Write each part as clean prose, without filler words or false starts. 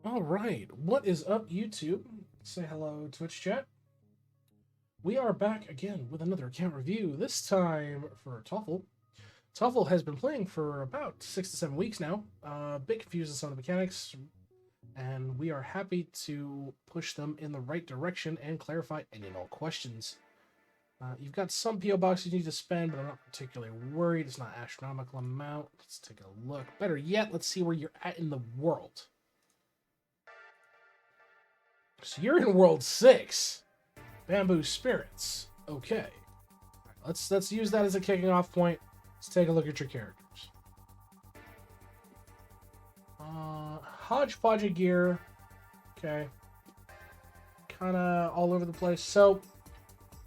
All right, what is up, YouTube? Say hello, Twitch chat. We are back again with another account review, this time for Toffle. Toffle has been playing for about 6 to 7 weeks now, a bit confused on some of the mechanics, and we are happy to push them in the right direction and clarify any and all questions. You've got some PO boxes you need to spend, but I'm not particularly worried. It's not an astronomical amount. Let's take a look. Better yet, let's see where you're at in the world. So you're in World 6. Bamboo Spirits. Okay. Let's use that as a kicking off point. Let's take a look at your characters. Hodgepodge of gear. Okay. Kind of all over the place. So,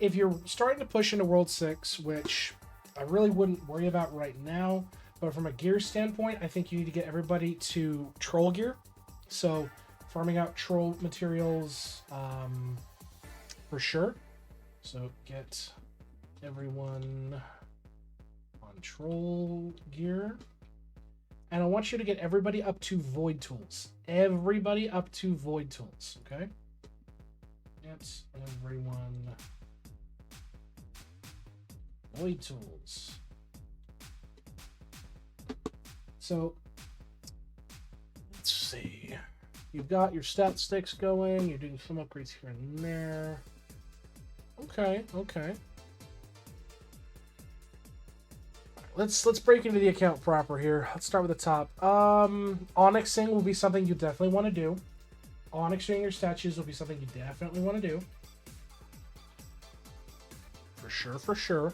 if you're starting to push into World 6, which I really wouldn't worry about right now, but from a gear standpoint, I think you need to get everybody to troll gear. So, farming out troll materials for sure. So get everyone on troll gear. And I want you to get everybody up to void tools. Everybody up to void tools, okay? Get everyone void tools. So, let's see. You've got your stat sticks going. You're doing some upgrades here and there. Okay. Let's break into the account proper here. Let's start with the top. Onyxing will be something you definitely want to do. Onyxing your statues will be something you definitely want to do. For sure.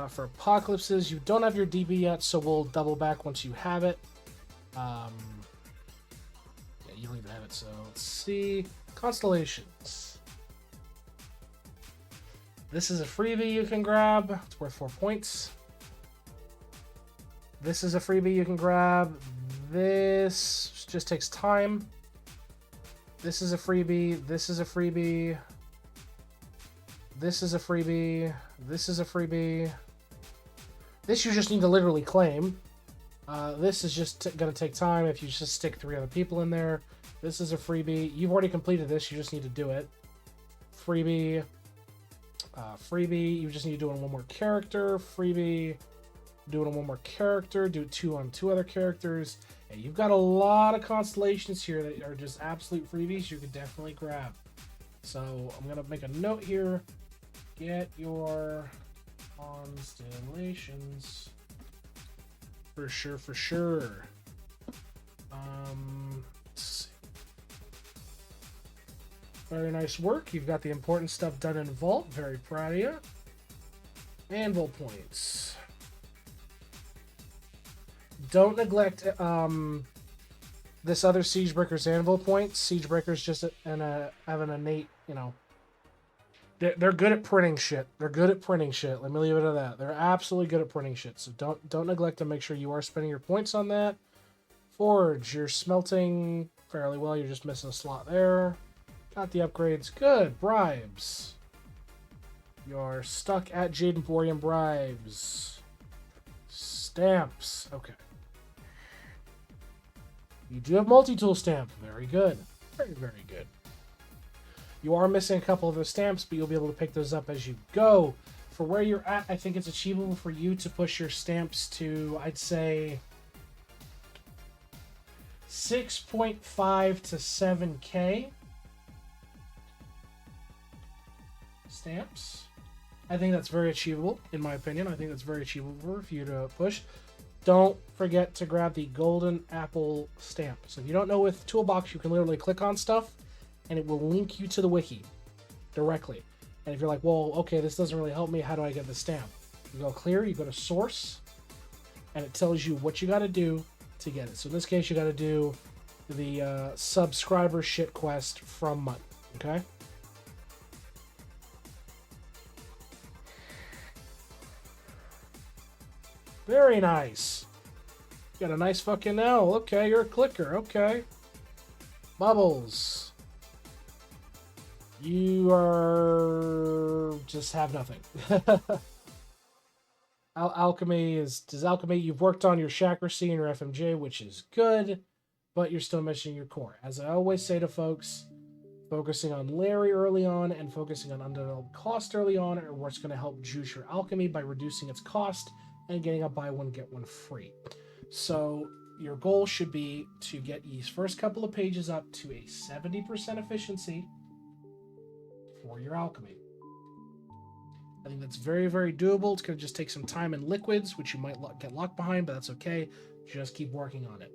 For apocalypses, you don't have your DB yet, so we'll double back once you have it. Yeah, you don't even have it, so let's see. Constellations. This is a freebie you can grab. It's worth 4 points. This is a freebie you can grab. This just takes time. This is a freebie. This is a freebie. This is a freebie. This is a freebie. This you just need to literally claim. This is just going to take time if you just stick 3 other people in there. This is a freebie. You've already completed this. You just need to do it. Freebie. Freebie. You just need to do it on 1 more character. Freebie. Do it on 1 more character. Do it 2 on 2 other characters. And you've got a lot of constellations here that are just absolute freebies you could definitely grab. So I'm going to make a note here. Get your constellations. For sure. Let's see. Very nice work. You've got the important stuff done in Vault. Very proud of you. Anvil points. Don't neglect this other Siegebreaker's Anvil points. Siegebreaker's just have an innate, they're good at printing shit. Let me leave it at that. They're absolutely good at printing shit. So don't neglect to make sure you are spending your points on that. Forge, you're smelting fairly well. You're just missing a slot there. Got the upgrades. Good. Bribes. You're stuck at Jade Emporium bribes. Stamps. Okay. You do have multi-tool stamp. Very good. Very good. You are missing a couple of those stamps, but you'll be able to pick those up as you go. For where you're at, I think it's achievable for you to push your stamps to, I'd say, 6.5 to 7K stamps. I think that's very achievable, in my opinion. I think that's very achievable for you to push. Don't forget to grab the golden apple stamp. So if you don't know with Toolbox, you can literally click on stuff, and it will link you to the wiki directly. And if you're like, well, okay, this doesn't really help me, how do I get the stamp? You go clear, you go to source, and it tells you what you got to do to get it. So in this case, you got to do the subscriber shit quest from Mutt, okay? Very nice. Got a nice fucking L. Okay, you're a clicker. Okay. Bubbles. You are just have nothing. Alchemy is... Does Alchemy... You've worked on your Chakra C and your FMJ, which is good. but you're still missing your core. As I always say to folks, focusing on Larry early on and focusing on undeveloped cost early on are what's going to help juice your alchemy by reducing its cost and getting a buy one, get one free. So your goal should be to get these first couple of pages up to a 70% efficiency for your alchemy. I think that's very, very doable. It's going to just take some time and liquids, which you might get locked behind, but that's okay. Just keep working on it.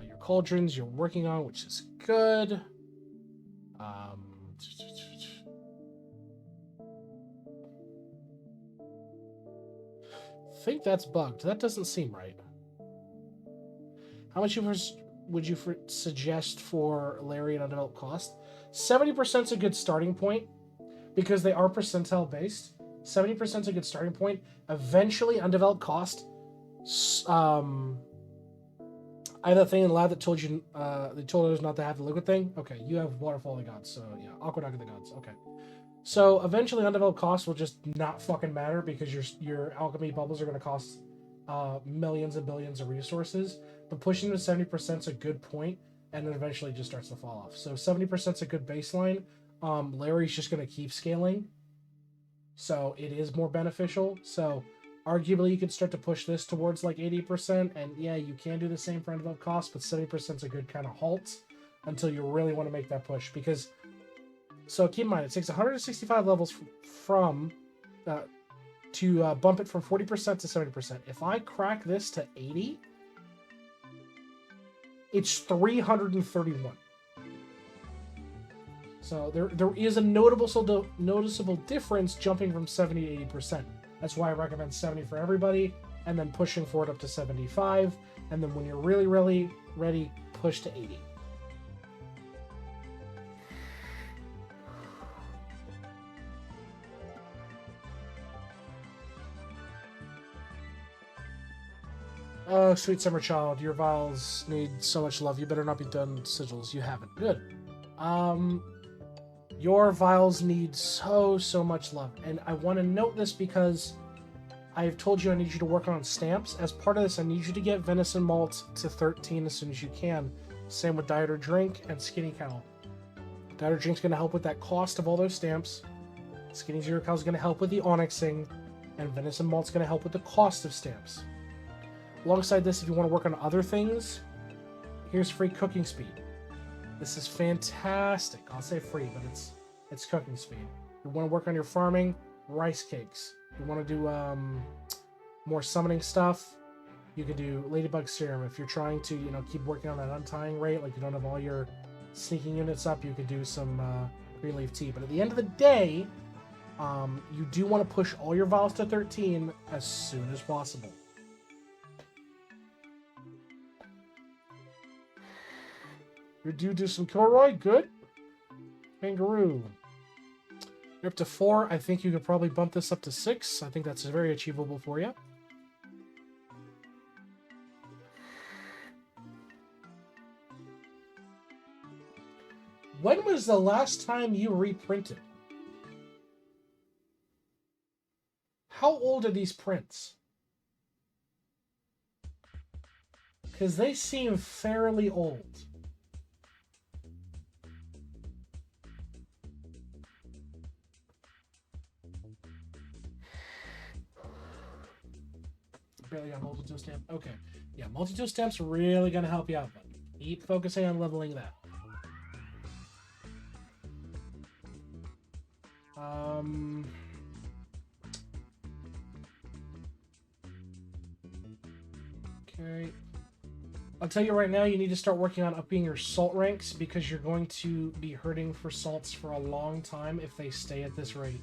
Your cauldrons you're working on, which is good. I think that's bugged. That doesn't seem right. How much would you suggest for Larry and undeveloped cost? 70% is a good starting point because they are percentile based. 70% is a good starting point. Eventually, undeveloped cost. I had that thing in the lab that told you they told us not to have the liquid thing. Okay, you have waterfall of the gods, so yeah, aqueduct of the gods. Okay, so eventually undeveloped costs will just not fucking matter because your alchemy bubbles are going to cost millions and billions of resources. But pushing to 70% is a good point, and then eventually it just starts to fall off. So 70% is a good baseline. Larry's just going to keep scaling, so it is more beneficial. So arguably, you could start to push this towards like 80%, and yeah, you can do the same for undeveloped cost, but 70% is a good kind of halt until you really want to make that push. Because, so keep in mind, it takes 165 levels to bump it from 40% to 70%. If I crack this to 80, it's 331. So there is a noticeable difference jumping from 70 to 80%. That's why I recommend 70 for everybody, and then pushing for it up to 75, and then when you're really, really ready, push to 80. Oh, sweet summer child, your vials need so much love. You better not be done sigils. You haven't. Good. Your vials need so much love. And I want to note this because I've told you I need you to work on stamps. As part of this, I need you to get venison malt to 13 as soon as you can. Same with diet or drink and skinny cow. Diet or drink's going to help with that cost of all those stamps. Skinny zero cow is going to help with the onyxing. And venison malt's going to help with the cost of stamps. Alongside this, if you want to work on other things, here's free cooking speed. This is fantastic. I'll say free, but it's cooking speed. You want to work on your farming, rice cakes. You want to do more summoning stuff, you could do Ladybug Serum. If you're trying to, keep working on that untying rate, like you don't have all your sneaking units up, you could do some Greenleaf Tea. But at the end of the day, you do want to push all your vials to 13 as soon as possible. You're due to some Kilroy. Good. Kangaroo. You're up to 4. I think you could probably bump this up to 6. I think that's very achievable for you. When was the last time you reprinted? How old are these prints? Because they seem fairly old. Barely got multi-tool stamp. Okay. Yeah, multi-tool stamp's really going to help you out, but keep focusing on leveling that. Okay. I'll tell you right now, you need to start working on upping your salt ranks because you're going to be hurting for salts for a long time if they stay at this rate.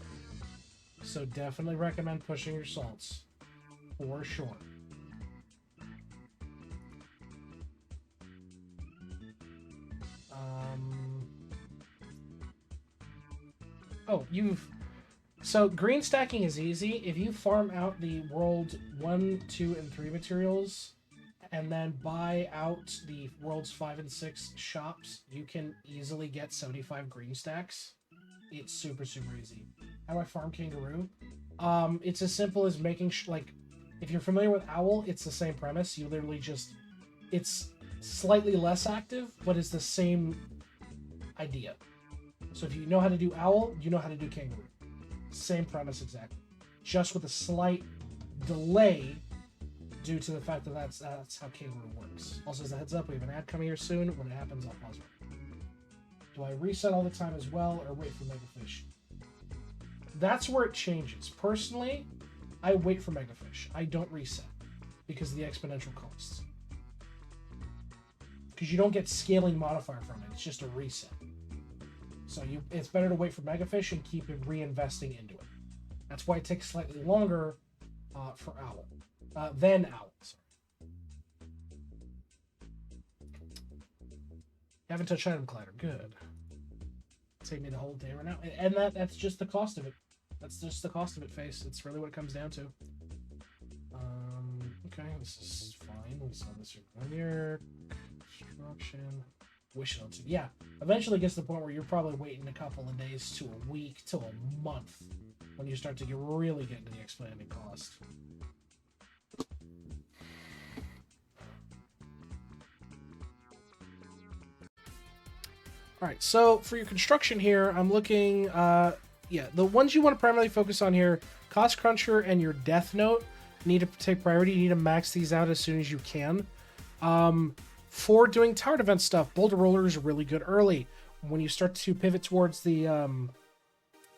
So definitely recommend pushing your salts. For sure. So green stacking is easy. If you farm out the world 1, 2, and 3 materials, and then buy out the worlds 5 and 6 shops, you can easily get 75 green stacks. It's super easy. How do I farm Kangaroo? It's as simple as making if you're familiar with Owl, it's the same premise. You literally just, it's slightly less active, but it's the same idea. So if you know how to do owl, you know how to do kangaroo. Same premise exactly. Just with a slight delay due to the fact that that's how kangaroo works. Also, as a heads up, we have an ad coming here soon. When it happens, I'll pause it. Do I reset all the time as well, or wait for Megafish? That's where it changes. Personally, I wait for Megafish. I don't reset because of the exponential costs. Because you don't get scaling modifier from it. It's just a reset. So it's better to wait for Megafish and keep it reinvesting into it. That's why it takes slightly longer for Owl. Than Owl. Sorry. Haven't touched item collider. Good. Take me the whole day right now. And that's just the cost of it. That's just the cost of it, Face. It's really what it comes down to. Okay, this is fine. We saw this here. Construction. Wish it. Yeah. Eventually it gets to the point where you're probably waiting a couple of days to a week to a month when you start to really get into the expanding cost. All right, so for your construction here, I'm looking, yeah, the ones you want to primarily focus on here, Cost Cruncher and your Death Note need to take priority. You need to max these out as soon as you can. For doing tower defense stuff, Boulder Roller is really good early. When you start to pivot towards the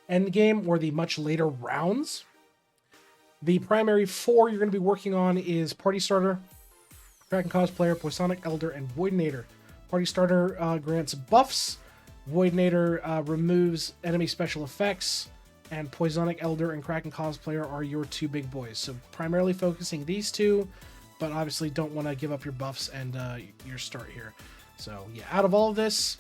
end game or the much later rounds, the primary 4 you're going to be working on is Party Starter, Kraken Cosplayer, Poisonic Elder, and Voidinator. Party Starter grants buffs, Voidinator removes enemy special effects, and Poisonic Elder and Kraken Cosplayer are your 2 big boys. So primarily focusing these 2, but obviously don't want to give up your buffs and your start here. So yeah, out of all of this,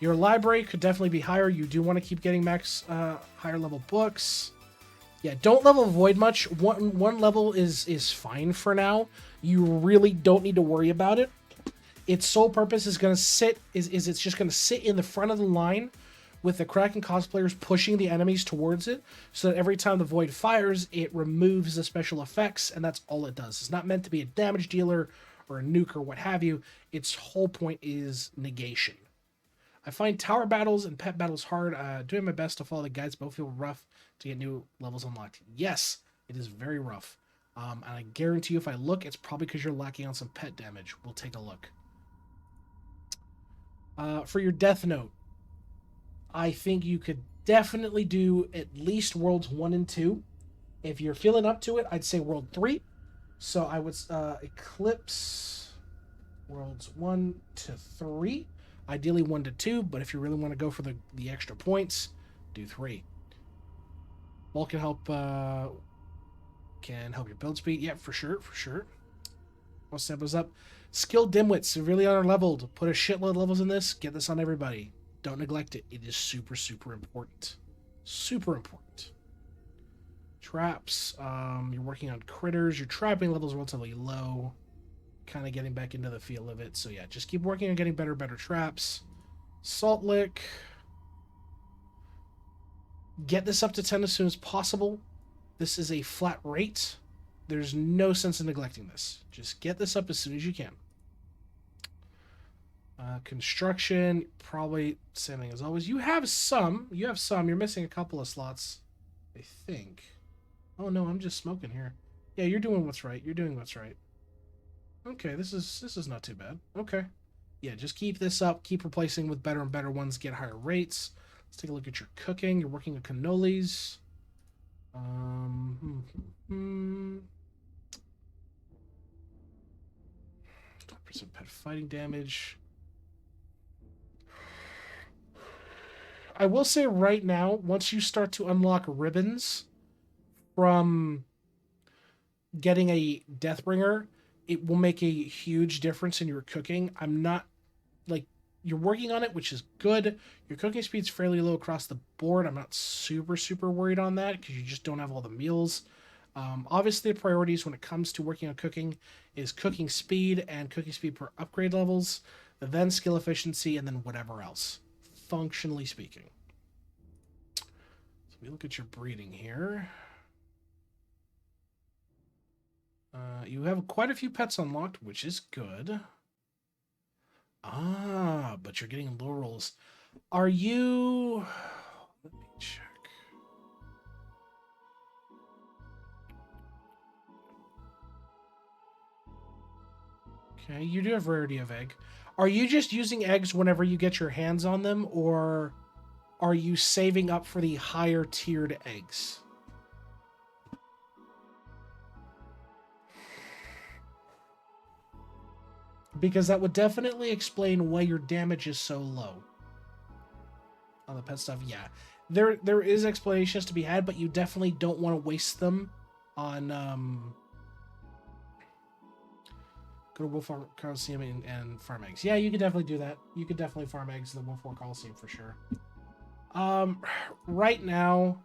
your library could definitely be higher. You do want to keep getting max higher level books. Yeah, don't level Void much. One level is fine for now. You really don't need to worry about it. Its sole purpose is going to sit is it's just going to sit in the front of the line with the Kraken cosplayers pushing the enemies towards it, so that every time the Void fires, it removes the special effects, and that's all it does. It's not meant to be a damage dealer or a nuke or what have you. Its whole point is negation. I find tower battles and pet battles hard. Doing my best to follow the guides, both feel rough to get new levels unlocked. Yes, it is very rough. And I guarantee you if I look, it's probably because you're lacking on some pet damage. We'll take a look. For your Death Note, I think you could definitely do at least Worlds 1 and 2. If you're feeling up to it, I'd say World 3. So I would Eclipse Worlds 1 to 3. Ideally 1 to 2, but if you really want to go for the extra points, do 3. Bulk can help your build speed. Yeah, for sure. I'll step those up. Skilled Dimwits, severely under-leveled. Put a shitload of levels in this. Get this on everybody. Don't neglect it. It is super, super important. Super important. Traps. You're working on critters. Your trapping level is relatively low. Kind of getting back into the feel of it. So yeah, just keep working on getting better traps. Salt Lick. Get this up to 10 as soon as possible. This is a flat rate. There's no sense in neglecting this. Just get this up as soon as you can. Construction, probably same thing as always. You have some. You're missing a couple of slots, I think. Oh no, I'm just smoking here. Yeah, you're doing what's right. Okay, this is not too bad. Okay. Yeah, just keep this up. Keep replacing with better and better ones. Get higher rates. Let's take a look at your cooking. You're working on cannolis. 20% pet fighting damage. I will say right now, once you start to unlock ribbons from getting a Deathbringer, it will make a huge difference in your cooking. I'm not, like, you're working on it, which is good. Your cooking speed's fairly low across the board. I'm not super, super worried on that because you just don't have all the meals. Obviously, the priorities when it comes to working on cooking is cooking speed and cooking speed per upgrade levels, then skill efficiency, and then whatever else, functionally speaking. So we look at your breeding here. You have quite a few pets unlocked, which is good. but you're getting low rolls. Are you... Let me check. Okay, you do have rarity of egg. Are you just using eggs whenever you get your hands on them, or are you saving up for the higher tiered eggs? Because that would definitely explain why your damage is so low. On the pet stuff, yeah. There is explanations to be had, but you definitely don't want to waste them on... Go to Wolf Coliseum and farm eggs. Yeah, you could definitely do that. You could definitely farm eggs in the Wolf Coliseum for sure. Right now,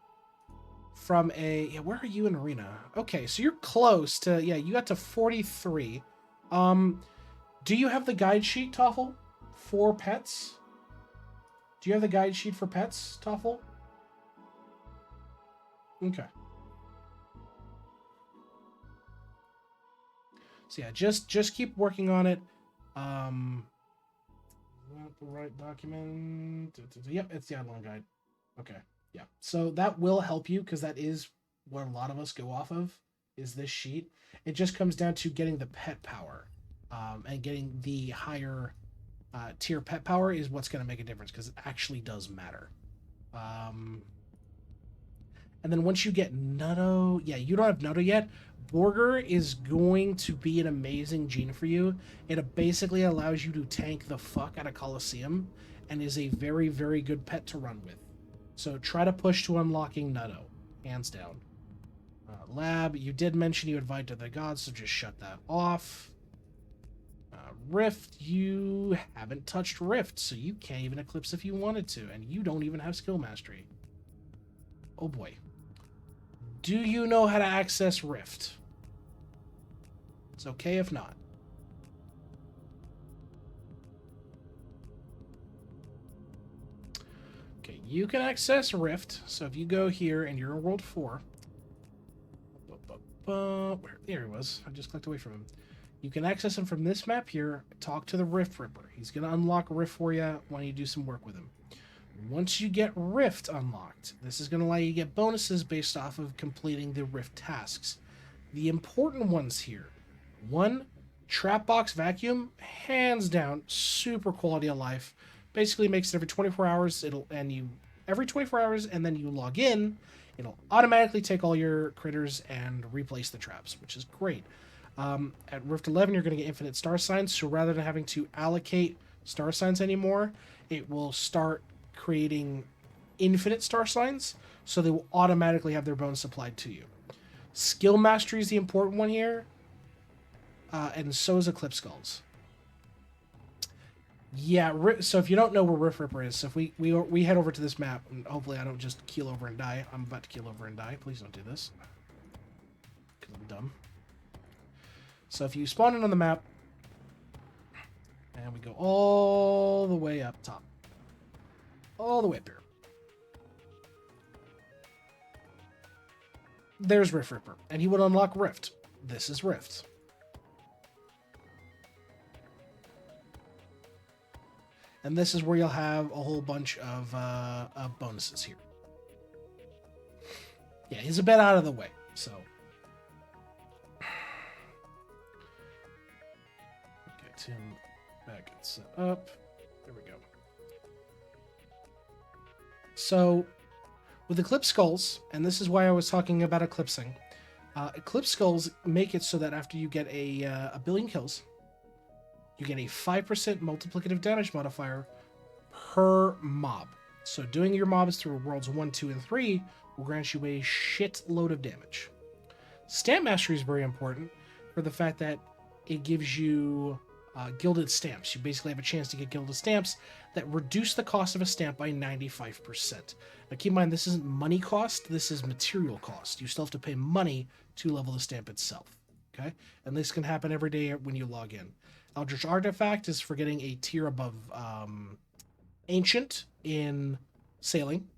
from a... Yeah, where are you in Arena? Okay, so you're close to... Yeah, you got to 43. Do you have the guide sheet, Toffle, for pets? Do you have the guide sheet for pets, Toffle? Okay. So yeah, just keep working on it. Not the right document. Yep, it's the Eidolon guide. Okay, yeah. So that will help you because that is what a lot of us go off of, is this sheet. It just comes down to getting the pet power. And getting the higher tier pet power is what's going to make a difference because it actually does matter. And then once you get Nutto, yeah, you don't have Nutto yet. Borger is going to be an amazing gene for you. It basically allows you to tank the fuck out of Coliseum and is a very, very good pet to run with. So try to push to unlocking Nutto, hands down. Lab, you did mention you invite to the gods, so just shut that off. Rift, you haven't touched Rift, so you can't even Eclipse if you wanted to, and you don't even have skill mastery. Oh boy. Do you know how to access Rift? It's okay if not. Okay, you can access Rift, so if you go here and you're in World 4... There he was. I just clicked away from him. You can access him from this map here. Talk to the Rift Ripper. He's going to unlock Rift for you when you do some work with him. Once you get Rift unlocked, this is going to allow you to get bonuses based off of completing the Rift tasks. The important ones here. 1, Trap Box Vacuum. Hands down, super quality of life. Basically makes it every 24 hours. Every 24 hours, and then you log in. It'll automatically take all your critters and replace the traps, which is great. At Rift 11, you're going to get infinite star signs, so rather than having to allocate star signs anymore, it will start creating infinite star signs, so they will automatically have their bonus applied to you. Skill Mastery is the important one here, and so is Eclipse Skulls. Yeah, so if you don't know where Rift Ripper is, so if we head over to this map, and hopefully I don't just keel over and die. I'm about to keel over and die. Please don't do this. Because I'm dumb. So if you spawn in on the map, and we go all the way up top. All the way up here. There's Rift Ripper, and he would unlock Rift. This is Rift. And this is where you'll have a whole bunch of bonuses here. Yeah, he's a bit out of the way, so. Get him back and set up. There we go. So, with Eclipse Skulls, and this is why I was talking about eclipsing, Eclipse Skulls make it so that after you get a billion kills, you get a 5% multiplicative damage modifier per mob. So doing your mobs through Worlds 1, 2, and 3 will grant you a shitload of damage. Stamp Mastery is very important for the fact that it gives you gilded stamps. You basically have a chance to get gilded stamps that reduce the cost of a stamp by 95%. Now keep in mind, this isn't money cost, this is material cost. You still have to pay money to level the stamp itself. Okay? And this can happen every day when you log in. Eldritch Artifact is for getting a tier above Ancient in Sailing.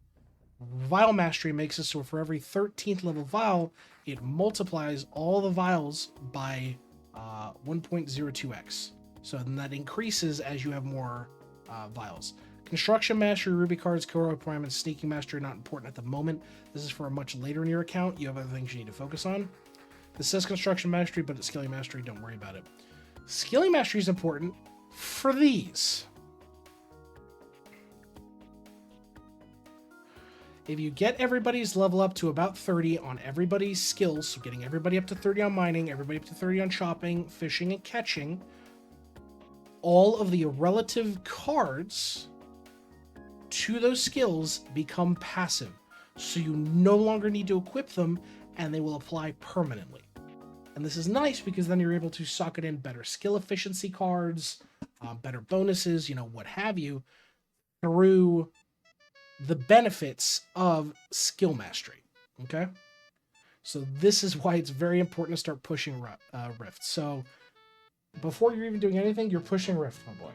Vial Mastery makes it so for every 13th level vial, it multiplies all the vials by 1.02x. So then that increases as you have more vials. Construction Mastery, Ruby cards, Kuro Appointments, Sneaking Mastery, not important at the moment. This is for a much later in your account. You have other things you need to focus on. This says Construction Mastery, but it's Skilling Mastery. Don't worry about it. Skilling Mastery is important for these. If you get everybody's level up to about 30 on everybody's skills, so getting everybody up to 30 on mining, everybody up to 30 on shopping, fishing, and catching, all of the relative cards to those skills become passive. So you no longer need to equip them, and they will apply permanently. And this is nice because then you're able to socket in better skill efficiency cards, better bonuses, what have you, through the benefits of skill mastery. Okay? So this is why it's very important to start pushing Rift. So before you're even doing anything, you're pushing Rift, my boy.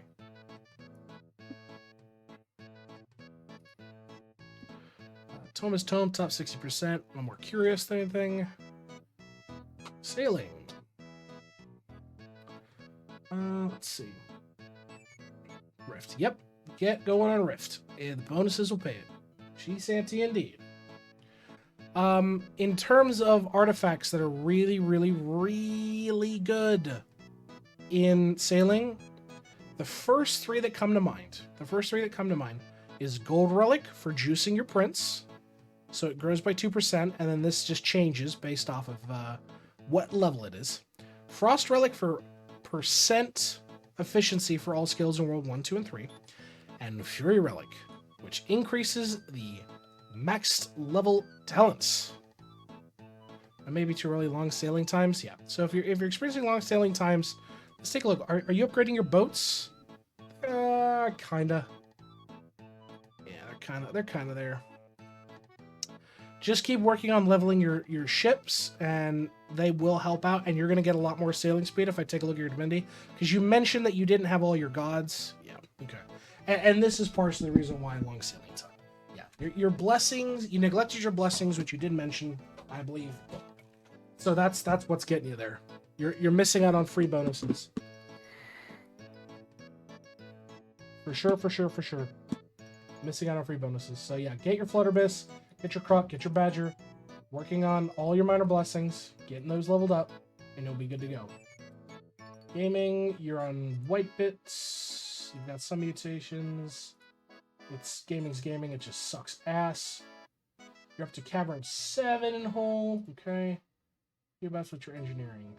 Tome is Tome, top 60%. I'm more curious than anything. Sailing. Let's see. Rift. Yep. Get going on Rift. And the bonuses will pay it. She's Santee indeed. In terms of artifacts that are really, really, really good in sailing, the first three that come to mind is Gold Relic for juicing your prince. So it grows by 2%, and then this just changes based off of what level it is. Frost Relic for percent efficiency for all skills in World 1, 2, and 3. And Fury Relic, which increases the maxed level talents. That may be too early. Long sailing times, yeah. So if you're experiencing long sailing times, let's take a look. Are you upgrading your boats? Kinda. Yeah, they're kinda there. Just keep working on leveling your ships, and they will help out, and you're going to get a lot more sailing speed if I take a look at your divinity. Because you mentioned that you didn't have all your gods. Yeah, okay. And this is partially the reason why long sailing time. Yeah, your blessings, you neglected your blessings, which you did mention, I believe. So that's what's getting you there. You're missing out on free bonuses. For sure. Missing out on free bonuses. So yeah, get your Flutterbiss, get your Croc, get your Badger, working on all your minor blessings, getting those leveled up, and you'll be good to go. Gaming, you're on white bits. You've got some mutations. Gaming's gaming, it just sucks ass. You're up to Cavern 7 in Hull. Okay. You're about with your engineering.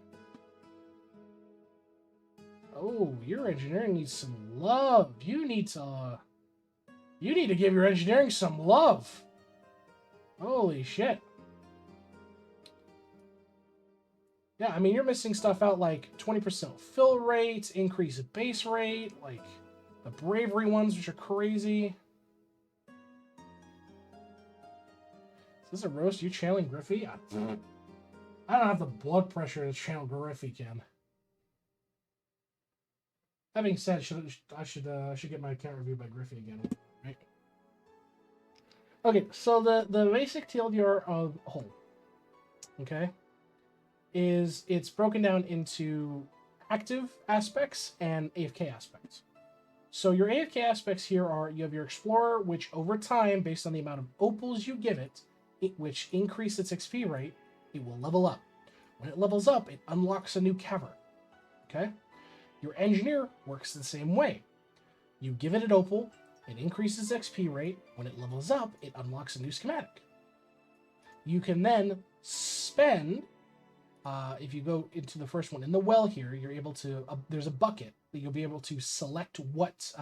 Oh, your engineering needs some love. You need to give your engineering some love. Holy shit. Yeah, I mean, you're missing stuff out like 20% fill rate, increase base rate, like the bravery ones, which are crazy. Is this a roast? You channeling Griffey? I don't have the blood pressure to channel Griffey, Ken. That being said, I should get my account reviewed by Griffey again, right? Okay, so the basic TLDR of Hull, okay, is it's broken down into active aspects and AFK aspects. So your AFK aspects here are, you have your Explorer, which over time, based on the amount of opals you give it, which increase its XP rate, it will level up. When it levels up, it unlocks a new cavern, okay? Your Engineer works the same way. You give it an opal, it increases XP rate. When it levels up, it unlocks a new schematic. You can then spend, if you go into the first one, in the well here, you're able to, there's a bucket that you'll be able to select what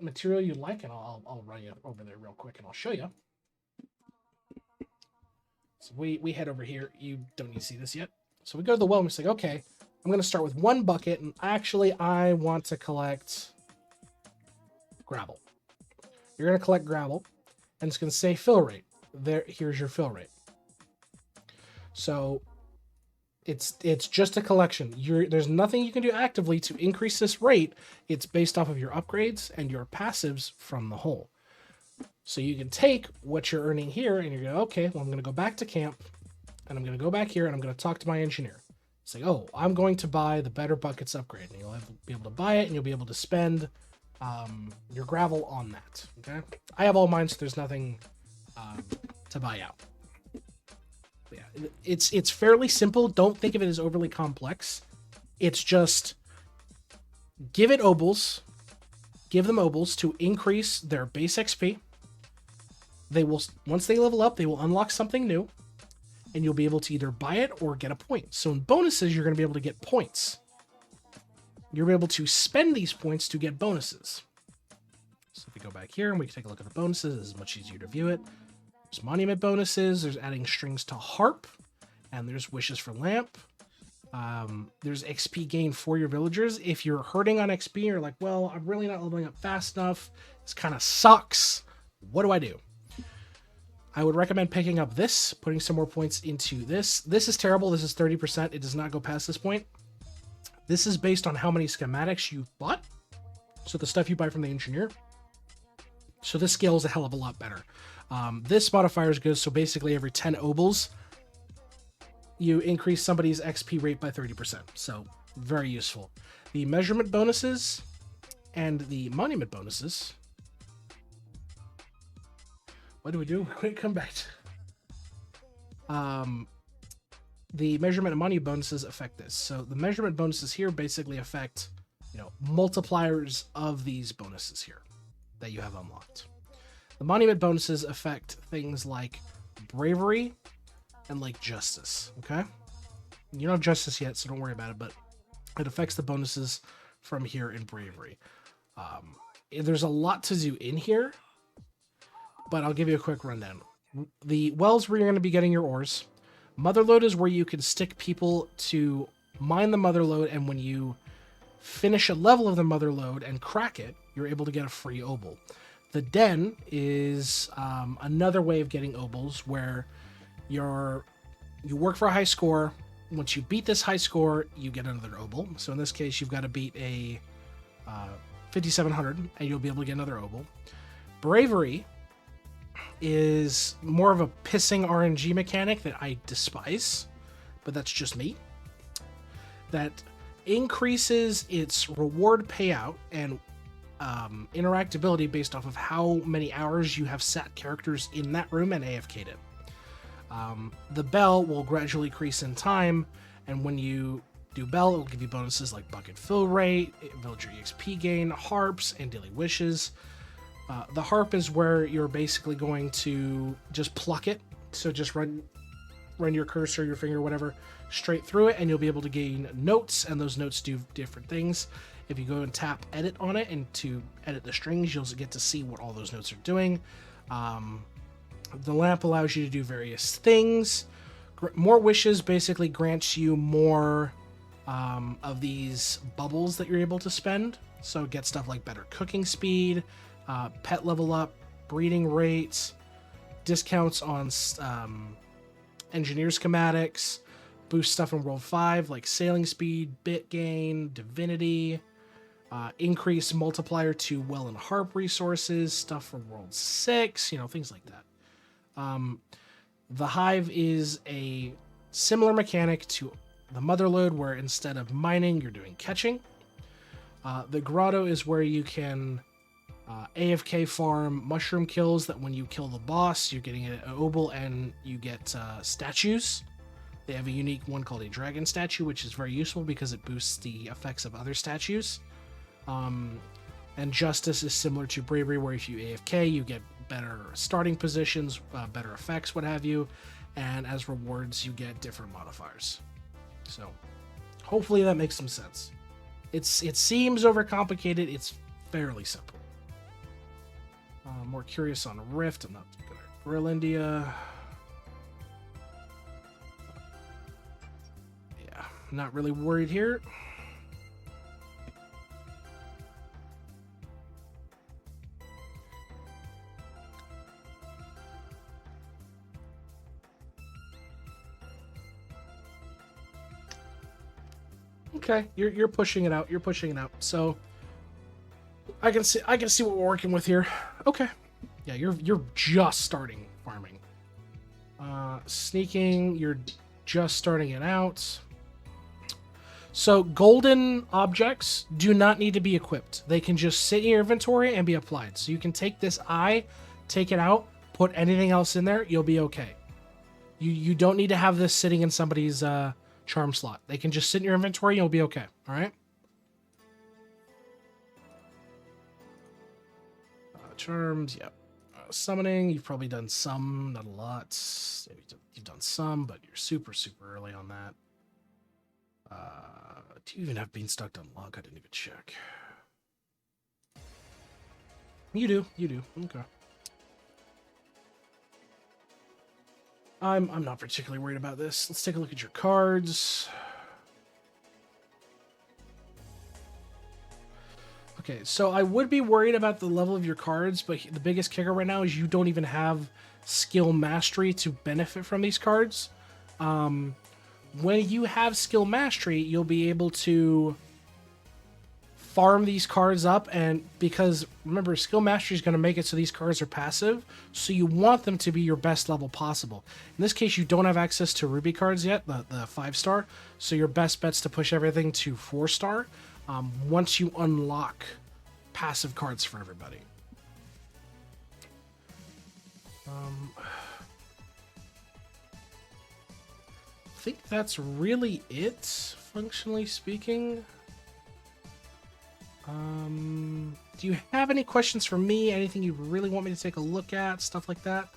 material you like, and I'll run you over there real quick and I'll show you. So we head over here. You don't need to see this yet. So we go to the well and we say, okay, I'm going to start with one bucket, and actually I want to collect gravel. You're going to collect gravel, and it's going to say fill rate. Here's your fill rate. So it's just a collection. There's nothing you can do actively to increase this rate. It's based off of your upgrades and your passives from the whole. So you can take what you're earning here, and you're going, okay, well, I'm going to go back to camp, and I'm going to go back here, and I'm going to talk to my engineer. It's like, oh, I'm going to buy the better buckets upgrade. And you'll be able to buy it, and you'll be able to spend your gravel on that. Okay, I have all mine, so there's nothing to buy out. But yeah, it's fairly simple. Don't think of it as overly complex. It's just give it obols, give them obols to increase their base XP. They will, once they level up, they will unlock something new, and you'll be able to either buy it or get a point. So in bonuses, you're going to be able to get points. You're able to spend these points to get bonuses. So if we go back here and we can take a look at the bonuses, this is much easier to view it. There's monument bonuses, there's adding strings to harp, and there's wishes for lamp. There's XP gain for your villagers. If you're hurting on XP, you're like, well, I'm really not leveling up fast enough. This kind of sucks. What do I do? I would recommend picking up this, putting some more points into this. This is terrible. This is 30%. It does not go past this point. This is based on how many schematics you've bought. So the stuff you buy from the engineer. So this scales a hell of a lot better. This modifier is good. So basically every 10 obols, you increase somebody's XP rate by 30%. So very useful. The measurement bonuses and the monument bonuses. What do we do? Quick, come back. The measurement and money bonuses affect this. So the measurement bonuses here basically affect, multipliers of these bonuses here that you have unlocked. The monument bonuses affect things like bravery and like justice. Okay, you don't have justice yet, so don't worry about it. But it affects the bonuses from here in bravery. There's a lot to do in here, but I'll give you a quick rundown. The wells where you're going to be getting your ores. Motherlode is where you can stick people to mine the motherlode, and when you finish a level of the motherlode and crack it, you're able to get a free obol. The den is another way of getting obols, where you work for a high score. Once you beat this high score, you get another obol. So in this case, you've got to beat a 5700, and you'll be able to get another obol. Bravery is more of a pissing RNG mechanic that I despise, but that's just me. That increases its reward payout and interactability based off of how many hours you have sat characters in that room and AFK'd it. The bell will gradually increase in time, and when you do bell, it will give you bonuses like bucket fill rate, villager EXP gain, harps, and daily wishes. The harp is where you're basically going to just pluck it. So just run your cursor, your finger, whatever, straight through it, and you'll be able to gain notes, and those notes do different things. If you go and tap edit on it and to edit the strings, you'll get to see what all those notes are doing. The lamp allows you to do various things. More wishes basically grants you more of these bubbles that you're able to spend. So get stuff like better cooking speed, pet level up, breeding rates, discounts on engineer schematics, boost stuff in World 5 like sailing speed, bit gain, divinity, increase multiplier to well and harp resources, stuff from World 6, things like that. The Hive is a similar mechanic to the Motherlode, where instead of mining, you're doing catching. The Grotto is where you can AFK farm mushroom kills, that when you kill the boss, you're getting an obol and you get statues. They have a unique one called a dragon statue, which is very useful because it boosts the effects of other statues. And Justice is similar to Bravery, where if you AFK, you get better starting positions, better effects, what have you, and as rewards, you get different modifiers. So, hopefully that makes some sense. It seems overcomplicated. It's fairly simple. More curious on Rift. I'm not going to grill India. Yeah, not really worried here. Okay, you're pushing it out. You're pushing it out. So I can see what we're working with here. Okay. Yeah, you're just starting farming. Sneaking, you're just starting it out. So golden objects do not need to be equipped. They can just sit in your inventory and be applied. So you can take this eye, take it out, put anything else in there, you'll be okay. You don't need to have this sitting in somebody's charm slot. They can just sit in your inventory and you'll be okay. All right? Charms, yep. Summoning, you've probably done some, not a lot. You've done some, but you're super, super early on that. Do you even have Beanstalk to unlock? I didn't even check. You do. Okay. I'm not particularly worried about this. Let's take a look at your cards. Okay, so I would be worried about the level of your cards, but the biggest kicker right now is you don't even have skill mastery to benefit from these cards. When you have skill mastery, you'll be able to farm these cards up, and because remember, skill mastery is going to make it so these cards are passive, so you want them to be your best level possible. In this case, you don't have access to ruby cards yet, the 5-star, so your best bet's to push everything to 4-star once you unlock passive cards for everybody. I think that's really it, functionally speaking. Do you have any questions for me? Anything you really want me to take a look at? Stuff like that?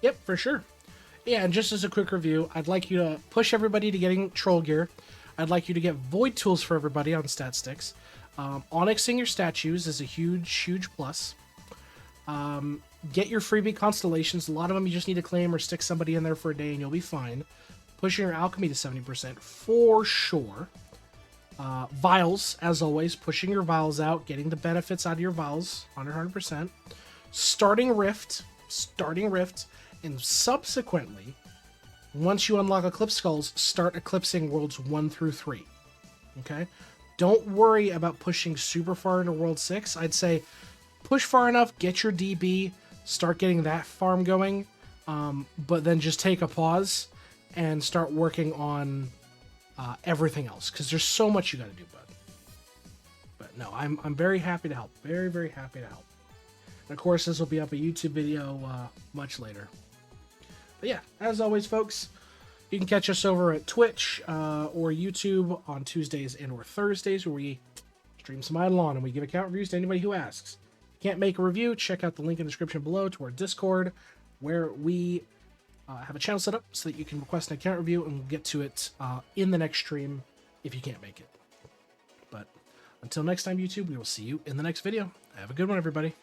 Yep, for sure. Yeah, and just as a quick review, I'd like you to push everybody to getting troll gear. I'd like you to get void tools for everybody on stat sticks. Onyxing your statues is a huge, huge plus. Get your freebie constellations. A lot of them you just need to claim or stick somebody in there for a day and you'll be fine. Pushing your alchemy to 70% for sure. Vials, as always, pushing your vials out, getting the benefits out of your vials, 100%. Starting Rift, and subsequently, once you unlock Eclipse Skulls, start eclipsing worlds 1 through 3. Okay? Don't worry about pushing super far into World 6. I'd say push far enough, get your DB, start getting that farm going, but then just take a pause and start working on everything else, because there's so much you got to do, bud. But no, I'm very happy to help. Very, very happy to help. And of course, this will be up a YouTube video much later. But yeah, as always, folks, you can catch us over at Twitch or YouTube on Tuesdays and or Thursdays, where we stream some Eidolon and we give account reviews to anybody who asks. If you can't make a review, check out the link in the description below to our Discord, where we have a channel set up so that you can request an account review, and we'll get to it in the next stream if you can't make it. But until next time, YouTube, we will see you in the next video. Have a good one, everybody.